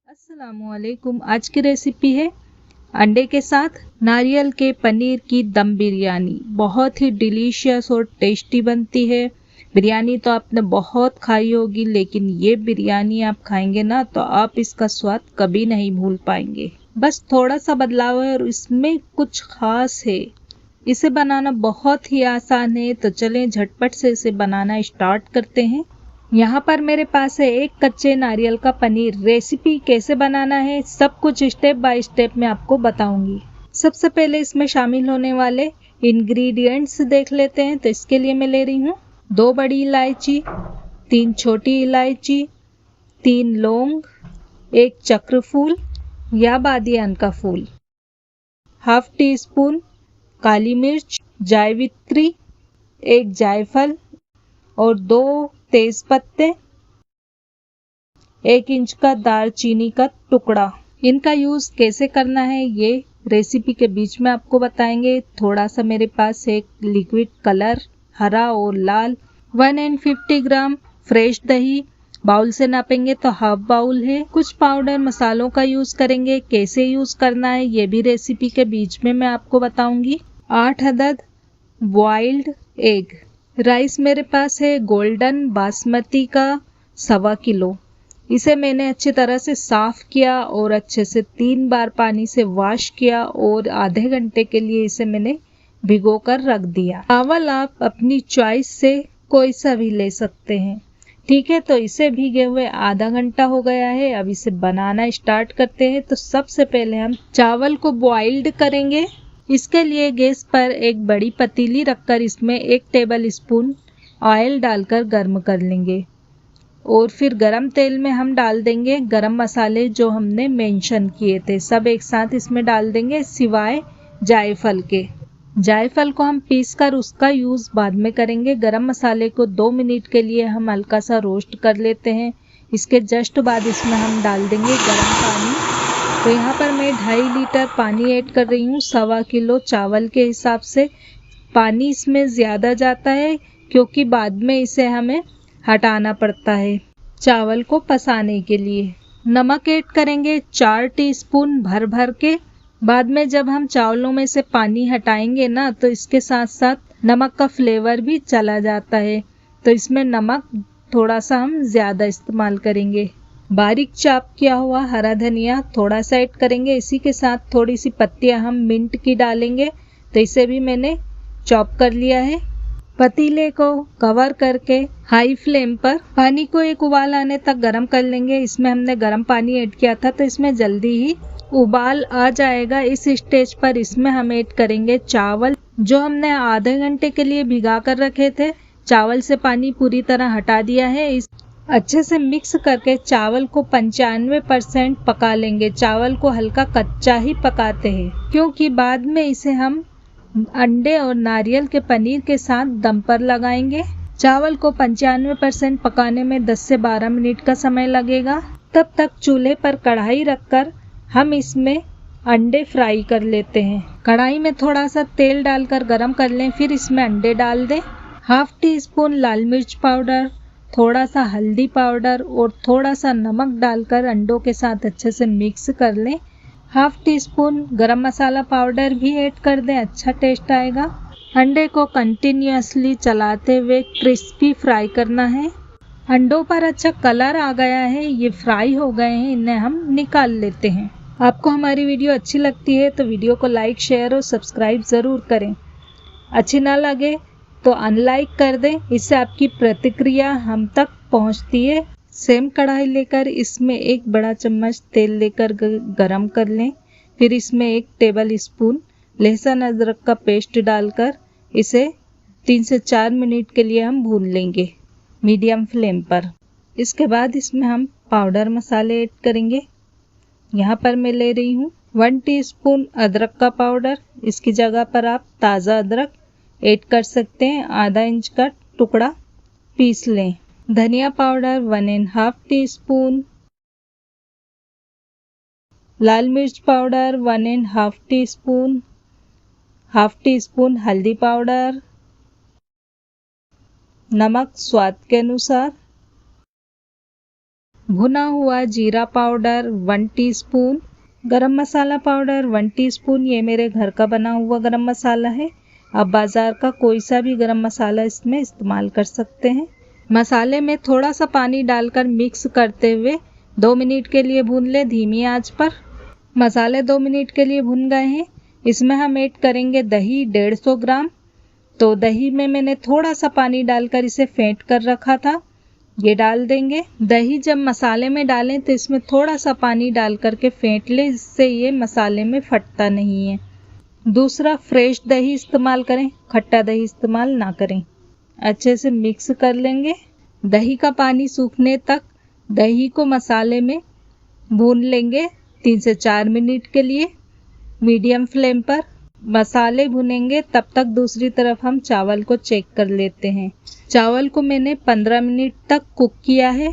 अस्सलामुअलैकुम। आज की रेसिपी है अंडे के साथ नारियल के पनीर की दम बिरयानी। बहुत ही डिलीशियस और टेस्टी बनती है। बिरयानी तो आपने बहुत खाई होगी, लेकिन ये बिरयानी आप खाएंगे ना तो आप इसका स्वाद कभी नहीं भूल पाएंगे। बस थोड़ा सा बदलाव है और इसमें कुछ खास है। इसे बनाना बहुत ही आसान है, तो चलें झटपट से इसे बनाना स्टार्ट करते हैं। यहाँ पर मेरे पास है एक कच्चे नारियल का पनीर। रेसिपी कैसे बनाना है सब कुछ स्टेप बाय स्टेप मैं आपको बताऊंगी। सबसे पहले इसमें शामिल होने वाले इंग्रेडिएंट्स देख लेते हैं। तो इसके लिए मैं ले रही हूँ 2 बड़ी इलायची, 3 छोटी इलायची, 3 लौंग, 1 चक्र फूल या बादियान का फूल, हाफ टी स्पून काली मिर्च, जावित्री, 1 जायफल और 2 तेज पत्ते, 1 इंच का दालचीनी का टुकड़ा। इनका यूज कैसे करना है ये रेसिपी के बीच में आपको बताएंगे। थोड़ा सा मेरे पास एक लिक्विड कलर हरा और लाल, 150 ग्राम फ्रेश दही, बाउल से नापेंगे तो हाफ बाउल है। कुछ पाउडर मसालों का यूज करेंगे, कैसे यूज करना है ये भी रेसिपी के बीच में मैं आपको बताऊंगी। 8 अदद बॉइल्ड एग। राइस मेरे पास है गोल्डन बासमती का 1.25 किलो। इसे मैंने अच्छी तरह से साफ किया और अच्छे से 3 बार पानी से वॉश किया और आधे घंटे के लिए इसे मैंने भिगो कर रख दिया। चावल आप अपनी चॉइस से कोई सा भी ले सकते हैं। ठीक है, तो इसे भीगे हुए आधा घंटा हो गया है। अब इसे बनाना स्टार्ट करते हैं। तो सबसे पहले हम चावल को बॉइल्ड करेंगे। इसके लिए गैस पर एक बड़ी पतीली रखकर इसमें 1 टेबल स्पून ऑयल डालकर गर्म कर लेंगे और फिर गरम तेल में हम डाल देंगे गरम मसाले जो हमने मेंशन किए थे, सब एक साथ इसमें डाल देंगे सिवाय जायफल के। जायफल को हम पीस कर उसका यूज बाद में करेंगे। गरम मसाले को 2 मिनट के लिए हम हल्का सा रोस्ट कर लेते हैं। इसके जस्ट बाद इसमें हम डाल देंगे गरम पानी। तो यहाँ पर मैं 2.5 लीटर पानी ऐड कर रही हूँ। 1.25 किलो चावल के हिसाब से पानी इसमें ज़्यादा जाता है क्योंकि बाद में इसे हमें हटाना पड़ता है चावल को पसाने के लिए। नमक ऐड करेंगे 4 टीस्पून भर भर के। बाद में जब हम चावलों में से पानी हटाएंगे ना तो इसके साथ साथ नमक का फ्लेवर भी चला जाता है, तो इसमें नमक थोड़ा सा हम ज़्यादा इस्तेमाल करेंगे। बारीक चॉप किया हुआ हरा धनिया थोड़ा सा ऐड करेंगे। इसी के साथ थोड़ी सी पत्तियां हम मिंट की डालेंगे, तो इसे भी मैंने चॉप कर लिया है। पतीले को कवर करके हाई फ्लेम पर पानी को एक उबाल आने तक गर्म कर लेंगे। इसमें हमने गर्म पानी ऐड किया था तो इसमें जल्दी ही उबाल आ जाएगा। इस स्टेज पर इसमें हम ऐड करेंगे चावल जो हमने आधे घंटे के लिए भिगा कर रखे थे। चावल से पानी पूरी तरह हटा दिया है। इस अच्छे से मिक्स करके चावल को 95% पका लेंगे। चावल को हल्का कच्चा ही पकाते हैं क्योंकि बाद में इसे हम अंडे और नारियल के पनीर के साथ दम पर लगाएंगे। चावल को 95% पकाने में 10 से 12 मिनट का समय लगेगा। तब तक चूल्हे पर कढ़ाई रखकर हम इसमें अंडे फ्राई कर लेते हैं। कढ़ाई में थोड़ा सा तेल डालकर गरम कर लें, फिर इसमें अंडे डाल दें। हाफ टी स्पून लाल मिर्च पाउडर, थोड़ा सा हल्दी पाउडर और थोड़ा सा नमक डालकर अंडों के साथ अच्छे से मिक्स कर लें। हाफ टी स्पून गरम मसाला पाउडर भी ऐड कर दें, अच्छा टेस्ट आएगा। अंडे को कंटिन्यूअसली चलाते हुए क्रिस्पी फ्राई करना है। अंडों पर अच्छा कलर आ गया है, ये फ्राई हो गए हैं, इन्हें हम निकाल लेते हैं। आपको हमारी वीडियो अच्छी लगती है तो वीडियो को लाइक, शेयर और सब्सक्राइब ज़रूर करें। अच्छी ना लगे तो अनलाइक कर दें, इससे आपकी प्रतिक्रिया हम तक पहुंचती है। सेम कढ़ाई लेकर इसमें 1 बड़ा चम्मच तेल लेकर गरम कर लें। फिर इसमें 1 टेबल स्पून लहसुन अदरक का पेस्ट डालकर इसे 3 से 4 मिनट के लिए हम भून लेंगे मीडियम फ्लेम पर। इसके बाद इसमें हम पाउडर मसाले ऐड करेंगे। यहाँ पर मैं ले रही हूँ 1 टीस्पून अदरक का पाउडर। इसकी जगह पर आप ताज़ा अदरक ऐड कर सकते हैं। आधा इंच का टुकड़ा पीस लें। धनिया पाउडर 1.5 टीस्पून, लाल मिर्च powder 1.5 teaspoon, half tea spoon हल्दी पाउडर, नमक स्वाद के अनुसार, भुना हुआ जीरा पाउडर 1 टीस्पून, गरम मसाला पाउडर 1 टीस्पून, ये मेरे घर का बना हुआ गरम मसाला है। आप बाज़ार का कोई सा भी गरम मसाला इसमें इस्तेमाल कर सकते हैं। मसाले में थोड़ा सा पानी डालकर मिक्स करते हुए 2 मिनट के लिए भून ले धीमी आंच पर। मसाले 2 मिनट के लिए भुन गए हैं। इसमें हम ऐड करेंगे दही 150 ग्राम। तो दही में मैंने थोड़ा सा पानी डालकर इसे फेंट कर रखा था, ये डाल देंगे। दही जब मसाले में डालें तो इसमें थोड़ा सा पानी डाल करके फेंट लें, इससे ये मसाले में फटता नहीं है। दूसरा, फ्रेश दही इस्तेमाल करें, खट्टा दही इस्तेमाल ना करें। अच्छे से मिक्स कर लेंगे। दही का पानी सूखने तक दही को मसाले में भून लेंगे 3 से 4 मिनट के लिए मीडियम फ्लेम पर। मसाले भुनेंगे तब तक दूसरी तरफ हम चावल को चेक कर लेते हैं। चावल को मैंने 15 मिनट तक कुक किया है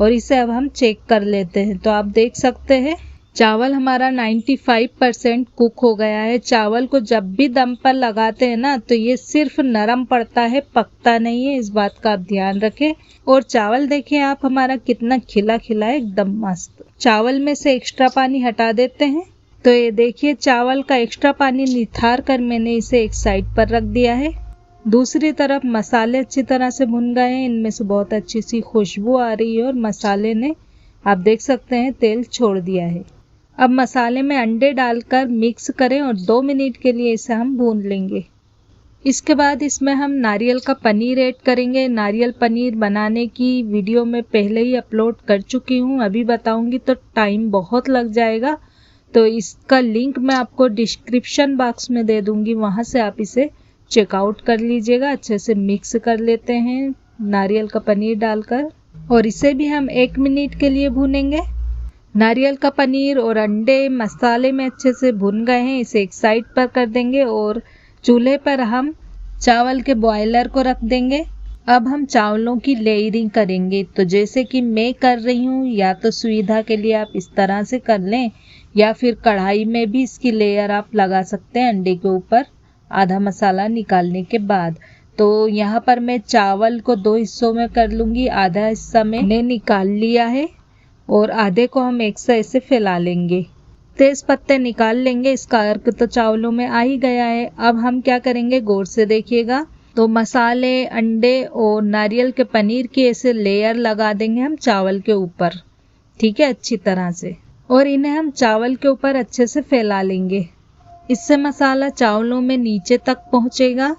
और इसे अब हम चेक कर लेते हैं। तो आप देख सकते हैं चावल हमारा 95% कुक हो गया है। चावल को जब भी दम पर लगाते हैं ना तो ये सिर्फ नरम पड़ता है, पकता नहीं है, इस बात का आप ध्यान रखें। और चावल देखिए आप हमारा कितना खिला खिला है, एकदम मस्त। चावल में से एक्स्ट्रा पानी हटा देते हैं। तो ये देखिए चावल का एक्स्ट्रा पानी निथार कर मैंने इसे एक साइड पर रख दिया है। दूसरी तरफ मसाले अच्छी तरह से भुन गए हैं, इनमें से बहुत अच्छी सी खुशबू आ रही है और मसाले ने आप देख सकते हैं तेल छोड़ दिया है। अब मसाले में अंडे डालकर मिक्स करें और 2 मिनट के लिए इसे हम भून लेंगे। इसके बाद इसमें हम नारियल का पनीर ऐड करेंगे। नारियल पनीर बनाने की वीडियो मैं पहले ही अपलोड कर चुकी हूँ, अभी बताऊंगी तो टाइम बहुत लग जाएगा। तो इसका लिंक मैं आपको डिस्क्रिप्शन बॉक्स में दे दूंगी, वहां से आप इसे चेकआउट कर लीजिएगा। अच्छे से मिक्स कर लेते हैं नारियल का पनीर डालकर और इसे भी हम 1 मिनट के लिए भूनेंगे। नारियल का पनीर और अंडे मसाले में अच्छे से भुन गए हैं, इसे एक साइड पर कर देंगे और चूल्हे पर हम चावल के बॉयलर को रख देंगे। अब हम चावलों की लेयरिंग करेंगे। तो जैसे कि मैं कर रही हूँ, या तो सुविधा के लिए आप इस तरह से कर लें या फिर कढ़ाई में भी इसकी लेयर आप लगा सकते हैं अंडे के ऊपर आधा मसाला निकालने के बाद। तो यहाँ पर मैं चावल को 2 हिस्सों में कर लूँगी। आधा हिस्सा मैंने निकाल लिया है और आधे को हम एक साइड से फैला लेंगे। तेज पत्ते निकाल लेंगे, इसका अर्क तो चावलों में आ ही गया है। अब हम क्या करेंगे, गौर से देखिएगा। तो मसाले, अंडे और नारियल के पनीर की ऐसे लेयर लगा देंगे हम चावल के ऊपर, ठीक है, अच्छी तरह से। और इन्हें हम चावल के ऊपर अच्छे से फैला लेंगे। इससे मसाला चावलों में नीचे तक पहुंचेगा।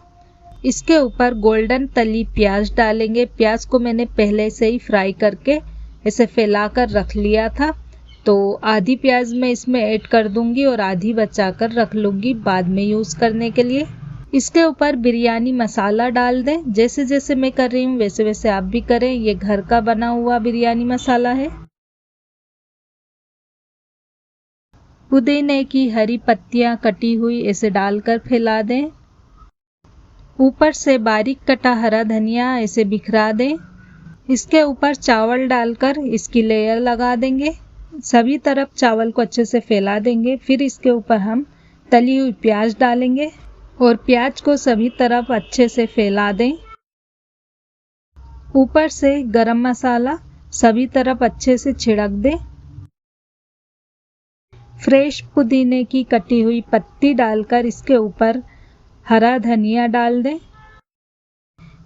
इसके ऊपर गोल्डन तली प्याज डालेंगे। प्याज को मैंने पहले से ही फ्राई करके इसे फैला कर रख लिया था। तो आधी प्याज मैं इसमें ऐड कर दूंगी और आधी बचा कर रख लूंगी बाद में यूज़ करने के लिए। इसके ऊपर बिरयानी मसाला डाल दें। जैसे जैसे मैं कर रही हूँ वैसे वैसे आप भी करें। ये घर का बना हुआ बिरयानी मसाला है। पुदीने की हरी पत्तियां कटी हुई ऐसे डालकर फैला दें। ऊपर से बारीक कटा हरा धनिया ऐसे बिखरा दें। इसके ऊपर चावल डालकर इसकी लेयर लगा देंगे। सभी तरफ चावल को अच्छे से फैला देंगे। फिर इसके ऊपर हम तली हुई प्याज डालेंगे और प्याज को सभी तरफ अच्छे से फैला दें। ऊपर से गरम मसाला सभी तरफ अच्छे से छिड़क दें। फ्रेश पुदीने की कटी हुई पत्ती डालकर इसके ऊपर हरा धनिया डाल दें।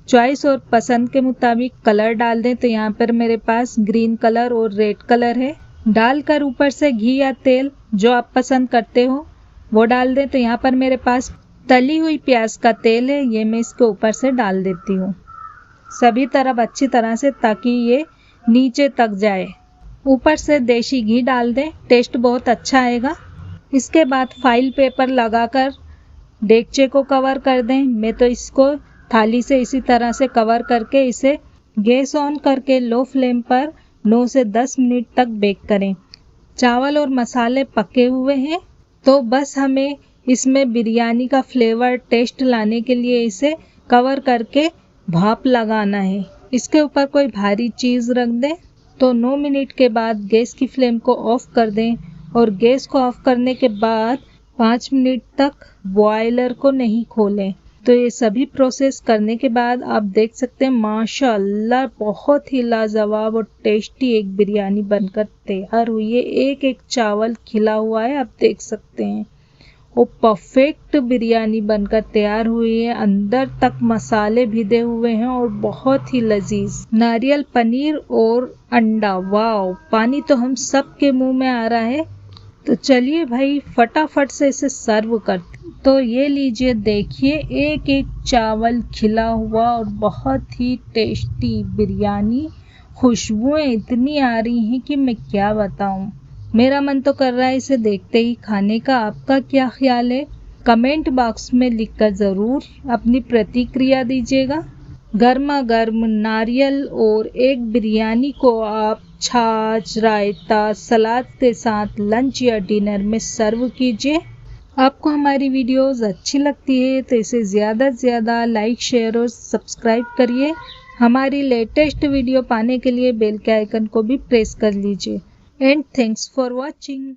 चॉइस और पसंद के मुताबिक कलर डाल दें। तो यहाँ पर मेरे पास ग्रीन कलर और रेड कलर है। डालकर ऊपर से घी या तेल जो आप पसंद करते हो वो डाल दें। तो यहाँ पर मेरे पास तली हुई प्याज का तेल है, ये मैं इसके ऊपर से डाल देती हूँ सभी तरफ अच्छी तरह से, ताकि ये नीचे तक जाए। ऊपर से देसी घी डाल दें, टेस्ट बहुत अच्छा आएगा। इसके बाद फाइल पेपर लगाकर देगचे को कवर कर दें। मैं तो इसको थाली से इसी तरह से कवर करके इसे गैस ऑन करके लो फ्लेम पर 9 से 10 मिनट तक बेक करें। चावल और मसाले पके हुए हैं, तो बस हमें इसमें बिरयानी का फ्लेवर टेस्ट लाने के लिए इसे कवर करके भाप लगाना है। इसके ऊपर कोई भारी चीज़ रख दें। तो 9 मिनट के बाद गैस की फ्लेम को ऑफ कर दें और गैस को ऑफ करने के बाद 5 मिनट तक बॉयलर को नहीं खोलें। तो ये सभी प्रोसेस करने के बाद आप देख सकते हैं माशाअल्लाह बहुत ही लाजवाब और टेस्टी एक बिरयानी बनकर तैयार हुई है। एक एक चावल खिला हुआ है, आप देख सकते हैं। वो परफेक्ट बिरयानी बनकर तैयार हुई है, अंदर तक मसाले भिदे हुए हैं और बहुत ही लजीज। नारियल पनीर और अंडा, वाओ, पानी तो हम सब के मुंह में आ रहा है। तो चलिए भाई फटाफट से इसे सर्व करते। तो ये लीजिए, देखिए एक एक चावल खिला हुआ और बहुत ही टेस्टी बिरयानी। खुशबुएं इतनी आ रही हैं कि मैं क्या बताऊं। मेरा मन तो कर रहा है इसे देखते ही खाने का। आपका क्या ख्याल है? कमेंट बॉक्स में लिखकर ज़रूर अपनी प्रतिक्रिया दीजिएगा। गर्मा गर्म नारियल और एक बिरयानी को आप छाछ, रायता, सलाद के साथ लंच या डिनर में सर्व कीजिए। आपको हमारी वीडियोस अच्छी लगती है तो इसे ज़्यादा से ज़्यादा लाइक, शेयर और सब्सक्राइब करिए। हमारी लेटेस्ट वीडियो पाने के लिए बेल के आइकन को भी प्रेस कर लीजिए। And thanks for watching.